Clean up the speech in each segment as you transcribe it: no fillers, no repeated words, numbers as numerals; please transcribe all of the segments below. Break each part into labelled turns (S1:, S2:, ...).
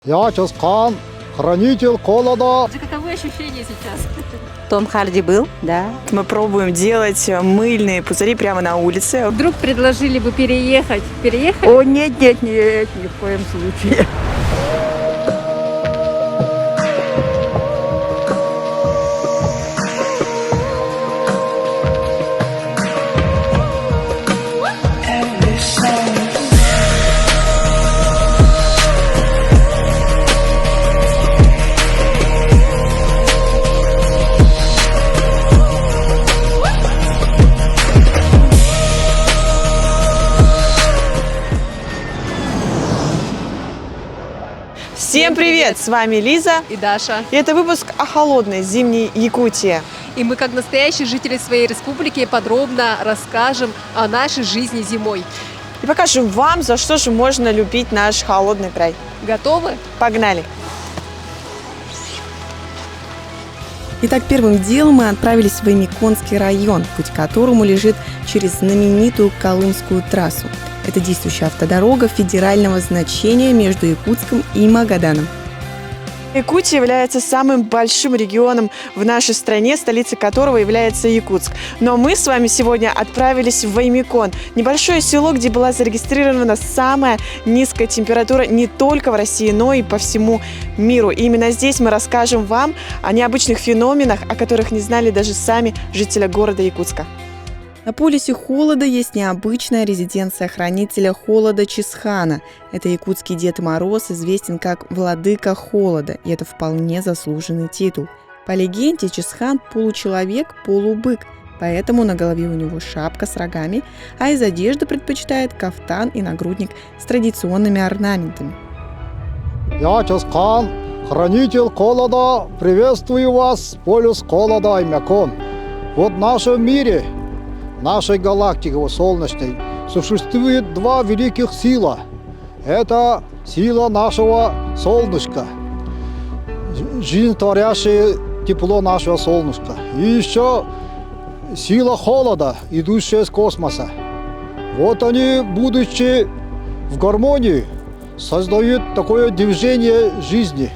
S1: Я Чоскан, хранитель холода.
S2: Каковы ощущения сейчас?
S3: Том Харди был, да.
S4: Мы пробуем делать мыльные пузыри прямо на улице.
S2: Вдруг предложили бы переехать. Переехать?
S3: О, нет, ни в коем случае.
S4: Всем привет! С вами Лиза.
S2: И Даша.
S4: И это выпуск о холодной зимней Якутии.
S2: И мы, как настоящие жители своей республики, подробно расскажем о нашей жизни зимой.
S4: И покажем вам, за что же можно любить наш холодный край.
S2: Готовы?
S4: Погнали!
S5: Итак, первым делом мы отправились в Ваймиконский район, путь к которому лежит через знаменитую Колымскую трассу. Это действующая автодорога федерального значения между Якутском и Магаданом.
S4: Якутия является самым большим регионом в нашей стране, столицей которого является Якутск. Но мы с вами сегодня отправились в Ваймикон, небольшое село, где была зарегистрирована самая низкая температура не только в России, но и по всему миру. И именно здесь мы расскажем вам о необычных феноменах, о которых не знали даже сами жители города Якутска.
S5: На полюсе холода есть необычная резиденция хранителя холода Чисхана. Это якутский Дед Мороз, известен как Владыка Холода, и это вполне заслуженный титул. По легенде, Чисхан – получеловек, полубык, поэтому на голове у него шапка с рогами, а из одежды предпочитает кафтан и нагрудник с традиционными орнаментами.
S1: Я Чоскан, хранитель холода. Приветствую вас, полюс холода Ваймикон. Вот в нашем мире, нашей галактике солнечной, существует два великих сила. Это сила нашего солнышка, жизнетворящее тепло нашего солнышка. И еще сила холода, идущая из космоса. Вот они, будучи в гармонии, создают такое движение жизни.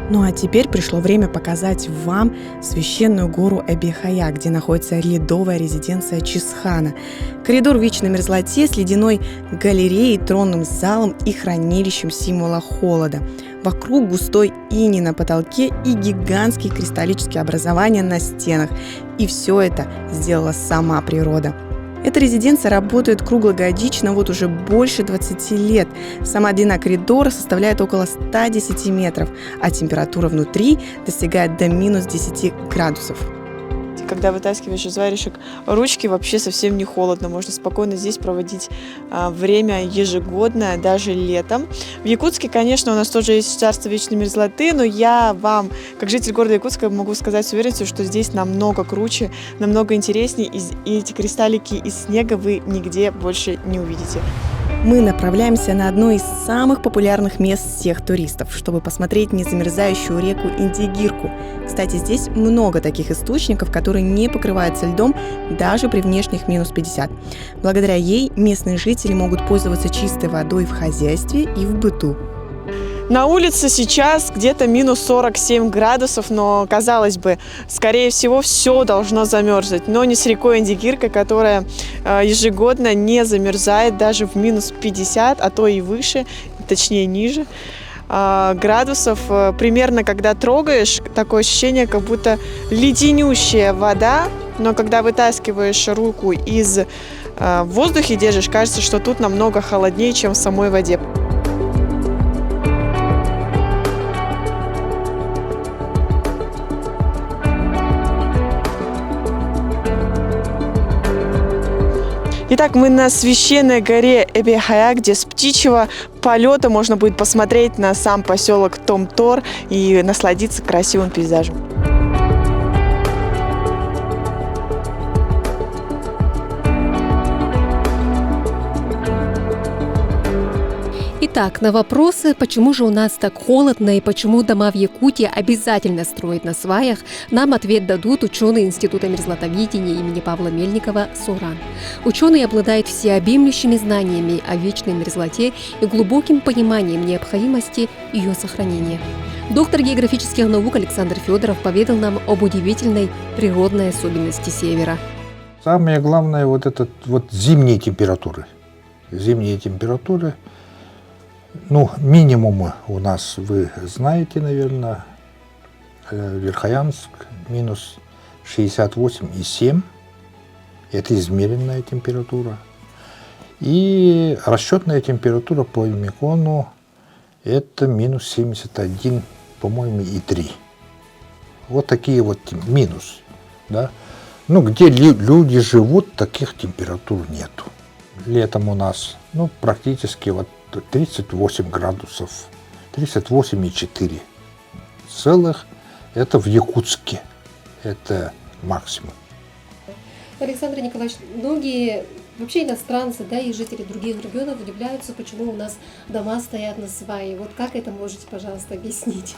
S5: Ну а теперь пришло время показать вам священную гору Эбихая, где находится ледовая резиденция Чисхана. Коридор в вечной мерзлоте с ледяной галереей, тронным залом и хранилищем символа холода. Вокруг густой иней на потолке и гигантские кристаллические образования на стенах. И все это сделала сама природа. Эта резиденция работает круглогодично вот уже больше 20 лет. Сама длина коридора составляет около 110 метров, а температура внутри достигает до минус 10 градусов.
S4: Когда вытаскиваешь из варежек ручки, вообще совсем не холодно. Можно спокойно здесь проводить время ежегодно, даже летом. В Якутске, конечно, у нас тоже есть царство вечной мерзлоты, но я вам, как житель города Якутска, могу сказать с уверенностью, что здесь намного круче, намного интереснее, и эти кристаллики из снега вы нигде больше не увидите.
S5: Мы направляемся на одно из самых популярных мест всех туристов, чтобы посмотреть незамерзающую реку Индигирку. Кстати, здесь много таких источников, которые не покрываются льдом даже при внешних минус 50. Благодаря ей местные жители могут пользоваться чистой водой в хозяйстве и в быту.
S4: На улице сейчас где-то минус 47 градусов, но, казалось бы, скорее всего, все должно замерзнуть. Но не с рекой Индигирка, которая ежегодно не замерзает даже в минус 50, а то и выше, точнее ниже градусов. Примерно, когда трогаешь, такое ощущение, как будто леденющая вода, но когда вытаскиваешь руку из воздуха, держишь, кажется, что тут намного холоднее, чем в самой воде. Итак, мы на священной горе Эбихая, где с птичьего полета можно будет посмотреть на сам поселок Томтор и насладиться красивым пейзажем.
S2: И Итак, на вопросы, почему же у нас так холодно и почему дома в Якутии обязательно строят на сваях, нам ответ дадут ученые Института мерзлотоведения имени Павла Мельникова «Суран». Ученые обладают всеобъемлющими знаниями о вечной мерзлоте и глубоким пониманием необходимости ее сохранения. Доктор географических наук Александр Федоров поведал нам об удивительной природной особенности Севера.
S6: Самое главное вот это вот зимние температуры. Зимние температуры, ну, минимумы у нас, вы знаете, наверное, Верхоянск минус 68,7. Это измеренная температура. И расчетная температура по Юмикону это минус 71, по-моему, и 3. Вот такие вот минус. Да? Ну, где люди живут, таких температур нету. Летом у нас, ну, практически вот 38 градусов, 38,4 целых. Это в Якутске. Это максимум.
S2: Александр Николаевич, многие вообще иностранцы, да, и жители других регионов удивляются, почему у нас дома стоят на свае. Вот как это можете, пожалуйста, объяснить?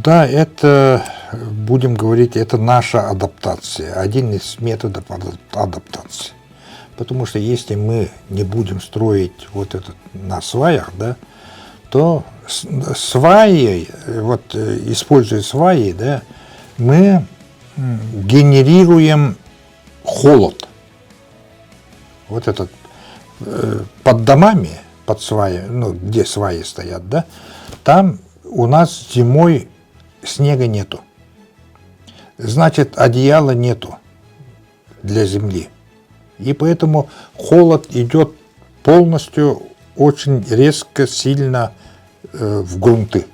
S6: Да, это, будем говорить, это наша адаптация, один из методов адаптации. Потому что если мы не будем строить вот это на сваях, да, то сваи, вот используя сваи, да, мы генерируем холод. Вот этот под домами, под сваи, ну, где сваи стоят, да, там у нас зимой снега нету. Значит, одеяла нету для земли. И поэтому холод идет полностью, очень резко, сильно в грунты.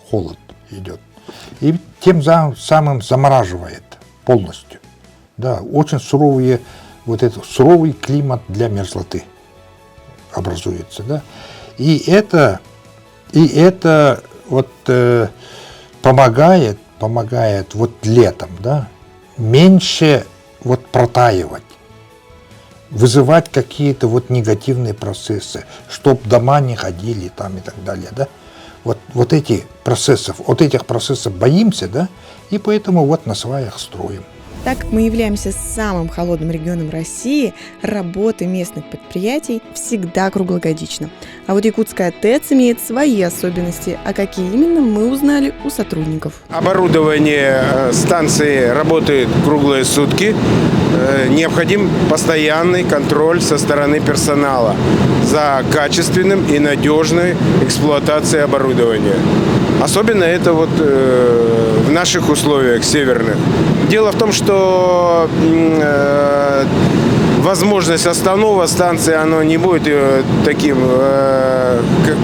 S6: Холод идет. И тем самым замораживает полностью. Да, очень суровый климат для мерзлоты образуется. Да? И это вот помогает вот летом, да, меньше вот протаивать, вызывать какие-то вот негативные процессы, чтоб дома не ходили там и так далее, да. Вот этих процессов боимся, да, и поэтому вот на сваях строим.
S5: Так как мы являемся самым холодным регионом России, работа местных предприятий всегда круглогодична. А вот якутская ТЭЦ имеет свои особенности, а какие именно, мы узнали у сотрудников.
S7: Оборудование станции работает круглые сутки. Необходим постоянный контроль со стороны персонала за качественным и надежной эксплуатацией оборудования. Особенно это вот в наших условиях северных. Дело в том, что возможность останова станции, оно не будет таким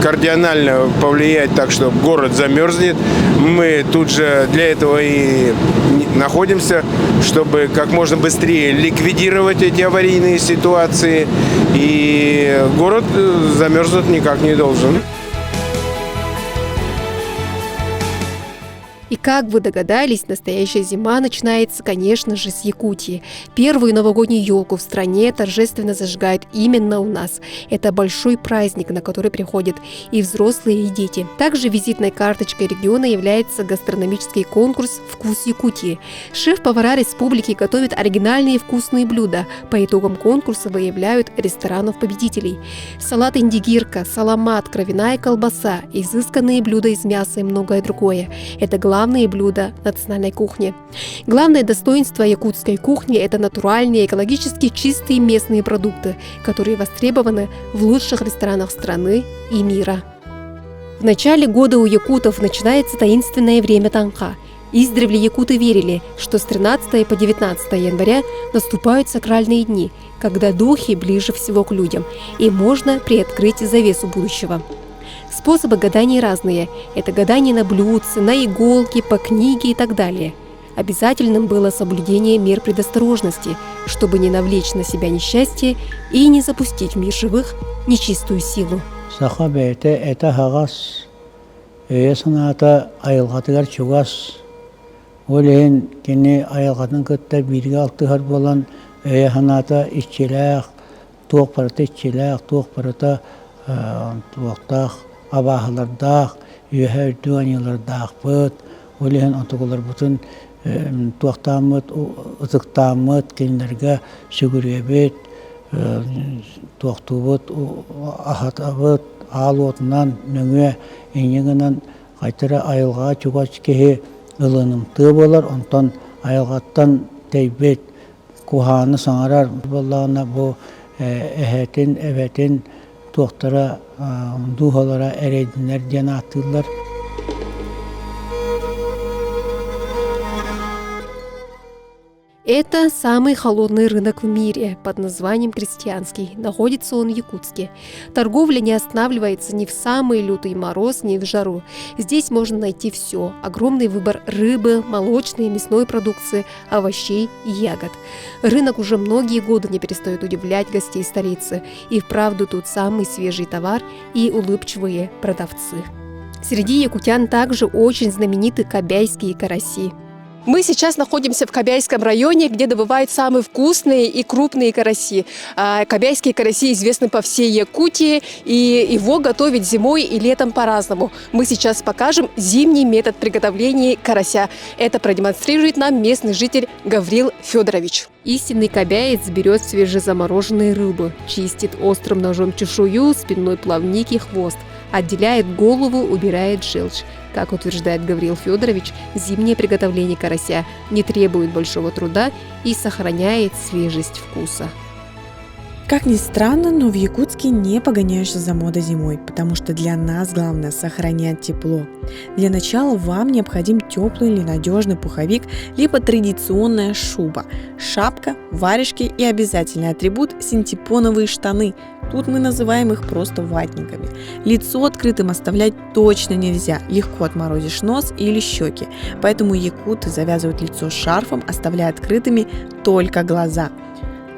S7: кардинально повлиять так, что город замерзнет. Мы тут же для этого и находимся, чтобы как можно быстрее ликвидировать эти аварийные ситуации. И город замерзнуть никак не должен.
S2: И как вы догадались, настоящая зима начинается, конечно же, с Якутии. Первую новогоднюю елку в стране торжественно зажигают именно у нас. Это большой праздник, на который приходят и взрослые, и дети. Также визитной карточкой региона является гастрономический конкурс «Вкус Якутии». Шеф-повара республики готовят оригинальные вкусные блюда. По итогам конкурса выявляют ресторанов-победителей. Салат индигирка, саламат, кровяная колбаса, изысканные блюда из мяса и многое другое. Это главные блюда национальной кухни. Главное достоинство якутской кухни – это натуральные, экологически чистые местные продукты, которые востребованы в лучших ресторанах страны и мира. В начале года у якутов начинается таинственное время Танха. Издревле якуты верили, что с 13 по 19 января наступают сакральные дни, когда духи ближе всего к людям, и можно приоткрыть завесу будущего. Способы гадания разные. Это гадание на блюдце, на иголке, по книге и так далее. Обязательным было соблюдение мер предосторожности, чтобы не навлечь на себя несчастье и не запустить в мир живых нечистую силу.
S8: Сахабете это хагас, саната айылгатыгар чугас. Олен кене айылгатын кытта бирге алтыгар болан саната иччелек, туок парата иччелек, туок парата туақтақ, абағылардақ, үйәһә үрді анилардақ бұд, олеген отығылар бұтын туақтамыд, ұтықтамыд, кенлерге сүгіребет, туақтубыд, ахатабыд, ал отынан нөңе енегінен қайтыры айылға чуғач кеге ылынымты болар, онтан айылғаттан тейбет куханы саңарар болағына бұл әхәтін, әбәтін туақтара, дұғалара әрейдінер ден атылар.
S2: Это самый холодный рынок в мире под названием Крестьянский. Находится он в Якутске. Торговля не останавливается ни в самый лютый мороз, ни в жару. Здесь можно найти все. Огромный выбор рыбы, молочной и мясной продукции, овощей и ягод. Рынок уже многие годы не перестает удивлять гостей столицы. И вправду тут самый свежий товар и улыбчивые продавцы. Среди якутян также очень знамениты кобяйские караси. Мы сейчас находимся в Кобяйском районе, где добывают самые вкусные и крупные караси. Кобяйские караси известны по всей Якутии, и его готовят зимой и летом по-разному. Мы сейчас покажем зимний метод приготовления карася. Это продемонстрирует нам местный житель Гаврил Федорович. Истинный кобяец берет свежезамороженные рыбы, чистит острым ножом чешую, спинной плавник и хвост, отделяет голову, убирает желчь. Как утверждает Гаврил Федорович, зимнее приготовление карася не требует большого труда и сохраняет свежесть вкуса.
S5: Как ни странно, но в Якутске не погоняешься за модой зимой, потому что для нас главное сохранять тепло. Для начала вам необходим теплый или надежный пуховик, либо традиционная шуба, шапка, варежки и обязательный атрибут – синтепоновые штаны. Тут мы называем их просто ватниками. Лицо открытым оставлять точно нельзя, легко отморозишь нос или щеки, поэтому якуты завязывают лицо шарфом, оставляя открытыми только глаза.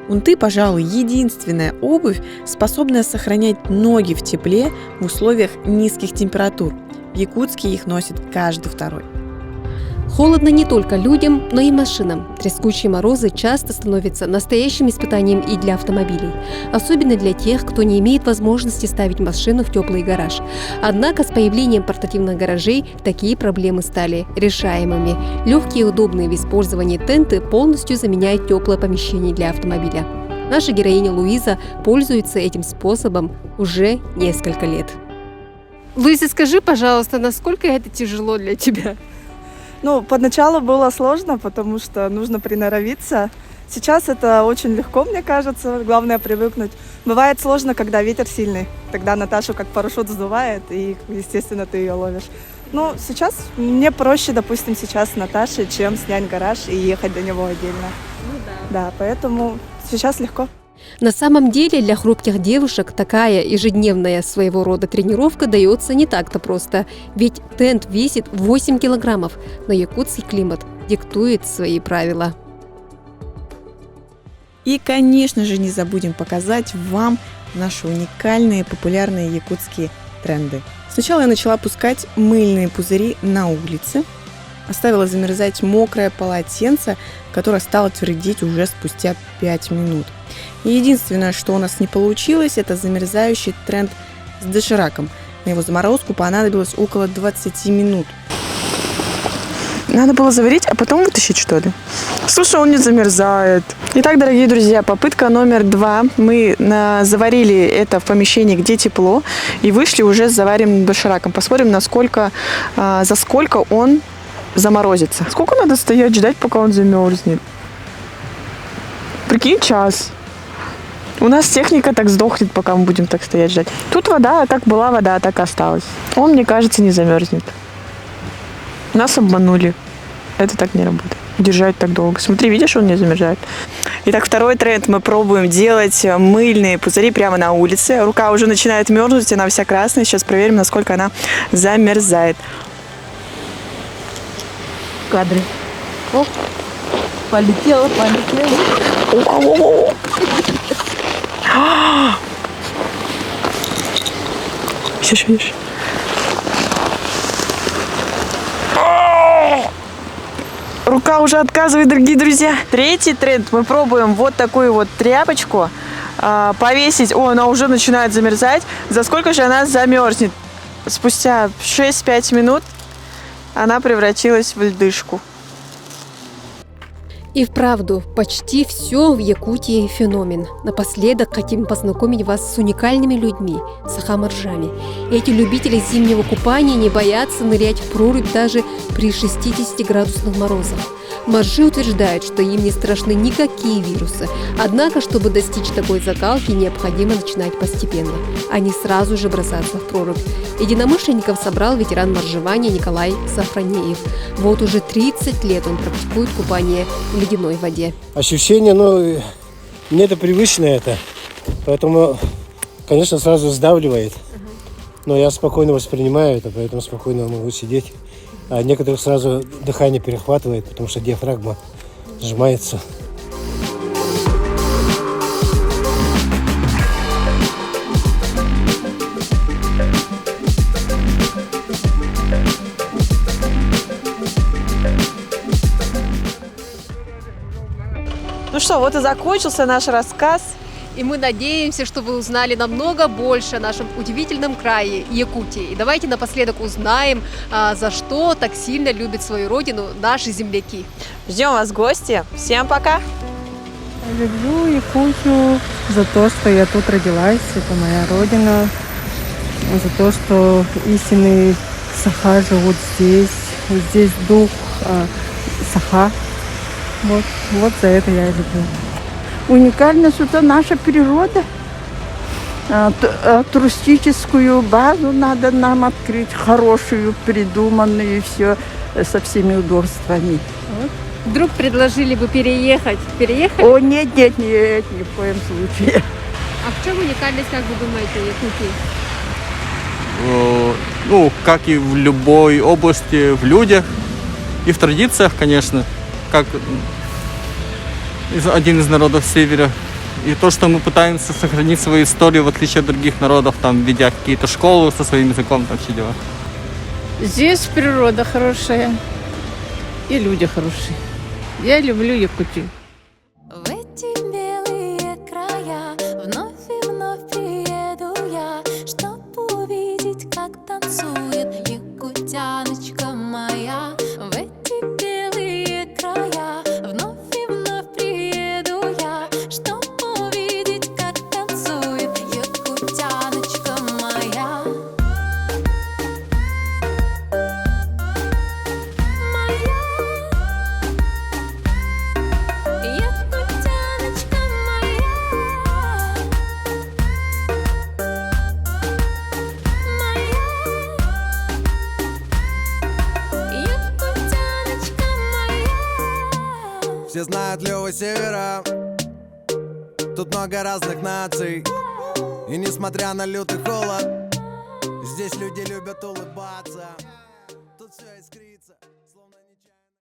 S5: Унты, пожалуй, единственная обувь, способная сохранять ноги в тепле в условиях низких температур. В Якутске их носит каждый второй.
S2: Холодно не только людям, но и машинам. Трескучие морозы часто становятся настоящим испытанием и для автомобилей. Особенно для тех, кто не имеет возможности ставить машину в теплый гараж. Однако с появлением портативных гаражей такие проблемы стали решаемыми. Легкие и удобные в использовании тенты полностью заменяют теплое помещение для автомобиля. Наша героиня Луиза пользуется этим способом уже несколько лет. Луиза, скажи, пожалуйста, насколько это тяжело для тебя?
S9: Ну, поначалу было сложно, потому что нужно приноровиться. Сейчас это очень легко, мне кажется. Главное привыкнуть. Бывает сложно, когда ветер сильный. Тогда Наташу как парашют сдувает, и, естественно, ты ее ловишь. Ну, сейчас мне проще, допустим, сейчас с Наташей, чем снять гараж и ехать до него отдельно.
S2: Ну
S9: Да, поэтому сейчас легко.
S2: На самом деле для хрупких девушек такая ежедневная своего рода тренировка дается не так-то просто. Ведь тент весит 8 килограммов, но якутский климат диктует свои правила.
S5: И, конечно же, не забудем показать вам наши уникальные популярные якутские тренды. Сначала я начала пускать мыльные пузыри на улице, оставила замерзать мокрое полотенце, которое стало твердеть уже спустя 5 минут. И единственное, что у нас не получилось, это замерзающий тренд с дошираком. На его заморозку понадобилось около 20 минут.
S4: Надо было заварить, а потом вытащить, что ли? Слушай, он не замерзает. Итак, дорогие друзья, попытка номер 2. Мы заварили это в помещении, где тепло, и вышли уже с заваренным дошираком. Посмотрим, за сколько он заморозится. Сколько надо стоять, ждать, пока он замерзнет? Прикинь, час. У нас техника так сдохнет, пока мы будем так стоять ждать. Тут вода, как была вода, так и осталась. Он, мне кажется, не замерзнет. Нас обманули. Это так не работает. Держать так долго. Смотри, видишь, он не замерзает. Итак, второй тренд. Мы пробуем делать мыльные пузыри прямо на улице. Рука уже начинает мерзнуть, она вся красная. Сейчас проверим, насколько она замерзает.
S3: Кадры. Оп. Полетела.
S4: Видишь? Рука уже отказывает, дорогие друзья. Третий тренд. Мы пробуем вот такую вот тряпочку. повесить. О, она уже начинает замерзать. За сколько же она замерзнет? Спустя 6-5 минут она превратилась в льдышку.
S2: И вправду, почти все в Якутии феномен. Напоследок хотим познакомить вас с уникальными людьми, сахаморжами. Эти любители зимнего купания не боятся нырять в прорубь даже при 60-градусных морозах. Моржи утверждают, что им не страшны никакие вирусы. Однако, чтобы достичь такой закалки, необходимо начинать постепенно, а не сразу же бросаться в прорубь. Единомышленников собрал ветеран моржевания Николай Сафронеев. Вот уже 30 лет он практикует купание в ледяной воде.
S10: Ощущение, мне это привычно это, поэтому, конечно, сразу сдавливает. Но я спокойно воспринимаю это, поэтому спокойно могу сидеть. А некоторых сразу дыхание перехватывает, потому что диафрагма сжимается.
S4: Ну что, вот и закончился наш рассказ.
S2: И мы надеемся, что вы узнали намного больше о нашем удивительном крае Якутии. И давайте напоследок узнаем, за что так сильно любят свою родину наши земляки.
S4: Ждем вас в гости. Всем пока!
S11: Люблю Якутию за то, что я тут родилась, это моя родина, за то, что истинные саха живут здесь дух саха. Вот за это я люблю.
S12: Уникальность – это наша природа. Туристическую базу надо нам открыть, хорошую, придуманную, все со всеми удобствами.
S11: Вдруг предложили бы переехать? Переехать?
S12: О, нет, ни в коем случае.
S2: А в чем уникальность, как вы думаете, Якутии?
S13: Как и в любой области, в людях и в традициях, конечно, как один из народов Севера. И то, что мы пытаемся сохранить свою историю, в отличие от других народов, там, ведя какие-то школы со своим языком, там все дела.
S3: Здесь природа хорошая и люди хорошие. Я люблю Якутию.
S14: В эти белые края вновь и вновь приеду я, чтоб увидеть, как танцует якутяночка моя. В эти белые края вновь и вновь приеду я, чтоб увидеть, как танцует якутяночка моя.
S15: Все знают Лёву Севера, тут много разных наций. И несмотря на лютый холод, здесь люди любят улыбаться. Тут все искрится.